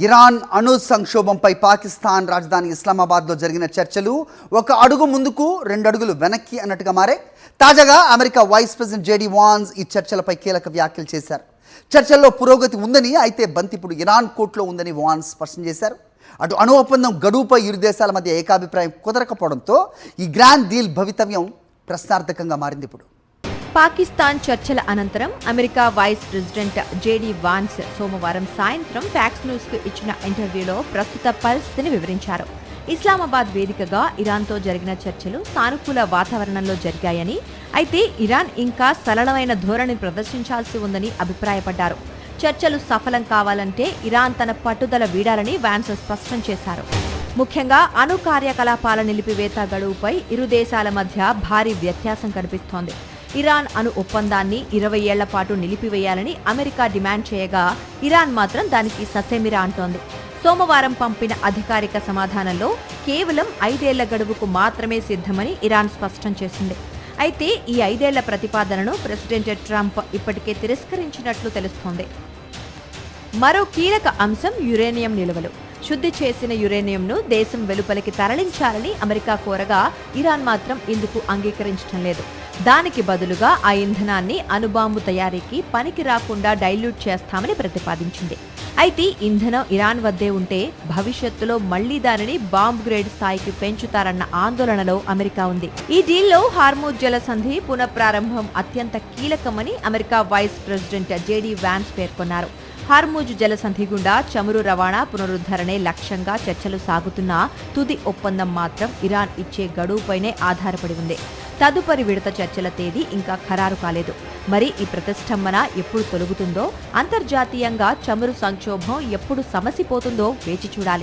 Iran అణు సంక్షోభంపై పాకిస్తాన్ రాజధాని ఇస్లామాబాద్లో జరిగిన చర్చలు ఒక అడుగు ముందుకు 2 అడుగులు వెనక్కి అన్నట్టుగా మారాయి. తాజాగా America vice president JD Vance ఈ చర్చలపై కీలక వ్యాఖ్యలు చేశారు. చర్చల్లో పురోగతి ఉందని, అయితే బంతి ఇప్పుడు ఇరాన్ కోర్టులో ఉందని వాన్స్ స్పష్టం చేశారు. అటు అణు ఒప్పందం గడువుపై ఇరు దేశాల మధ్య ఏకాభిప్రాయం కుదరకపోవడంతో ఈ గ్రాండ్ డీల్ భవితవ్యం ప్రశ్నార్థకంగా మారింది. ఇప్పుడు పాకిస్తాన్ చర్చల అనంతరం America vice president JD Vance సోమవారం సాయంత్రం ఫ్యాక్స్ న్యూస్ కు ఇచ్చిన ఇంటర్వ్యూలో ప్రస్తుత పరిస్థితిని వివరించారు. ఇస్లామాబాద్ వేదికగా ఇరాన్తో జరిగిన చర్చలు సానుకూల వాతావరణంలో జరిగాయని, అయితే ఇరాన్ ఇంకా సరళమైన ధోరణి ప్రదర్శించాల్సి ఉందని అభిప్రాయపడ్డారు. చర్చలు సఫలం కావాలంటే ఇరాన్ తన పట్టుదల వీడాలని వాన్స్ స్పష్టం చేశారు. ముఖ్యంగా అణు కార్యకలాపాల నిలిపివేత గడువుపై ఇరు దేశాల మధ్య భారీ వ్యత్యాసం కనిపిస్తోంది. ఇరాన్ అణు ఒప్పందాన్ని 20 ఏళ్ల పాటు నిలిపివేయాలని అమెరికా డిమాండ్ చేయగా, ఇరాన్ మాత్రం దానికి ససేమిరా అంటోంది. సోమవారం పంపిన అధికారిక సమాధానంలో కేవలం 5 ఏళ్ల గడువుకు మాత్రమే సిద్ధమని ఇరాన్ స్పష్టం చేసింది. అయితే ఈ 5 ఏళ్ల ప్రతిపాదనను ప్రెసిడెంట్ ట్రంప్ ఇప్పటికే తిరస్కరించినట్లు తెలుస్తోంది. మరో కీలక అంశం యురేనియం నిల్వలు. శుద్ధి చేసిన యురేనియంను దేశం వెలుపలికి తరలించాలని అమెరికా కోరగా, ఇరాన్ మాత్రం ఇందుకు అంగీకరించడం లేదు. దానికి బదులుగా ఆ ఇంధనాన్ని అణుబాంబు తయారీకి పనికి రాకుండా డైల్యూట్ చేస్తామని ప్రతిపాదించింది. అయితే ఇంధనం ఇరాన్ వద్దే ఉంటే భవిష్యత్తులో మళ్లీ దానిని బాంబ్ గ్రేడ్ స్థాయికి పెంచుతారన్న ఆందోళనలో అమెరికా ఉంది. ఈ డీల్లో హార్మూజ్ జలసంధి పునఃప్రారంభం అత్యంత కీలకమని America vice president JD Vance పేర్కొన్నారు. హార్మూజ్ జలసంధి గుండా చమురు రవాణా పునరుద్ధరణే లక్ష్యంగా చర్చలు సాగుతున్నా తుది ఒప్పందం మాత్రం ఇరాన్ ఇచ్చే గడువుపైనే ఆధారపడి ఉంది. తదుపరి విడత చర్చల తేదీ ఇంకా ఖరారు కాలేదు. మరి ఈ ప్రతిష్టంభన ఎప్పుడు తొలగుతుందో, అంతర్జాతీయంగా చమురు సంక్షోభం ఎప్పుడు సమసిపోతుందో వేచి చూడాలి.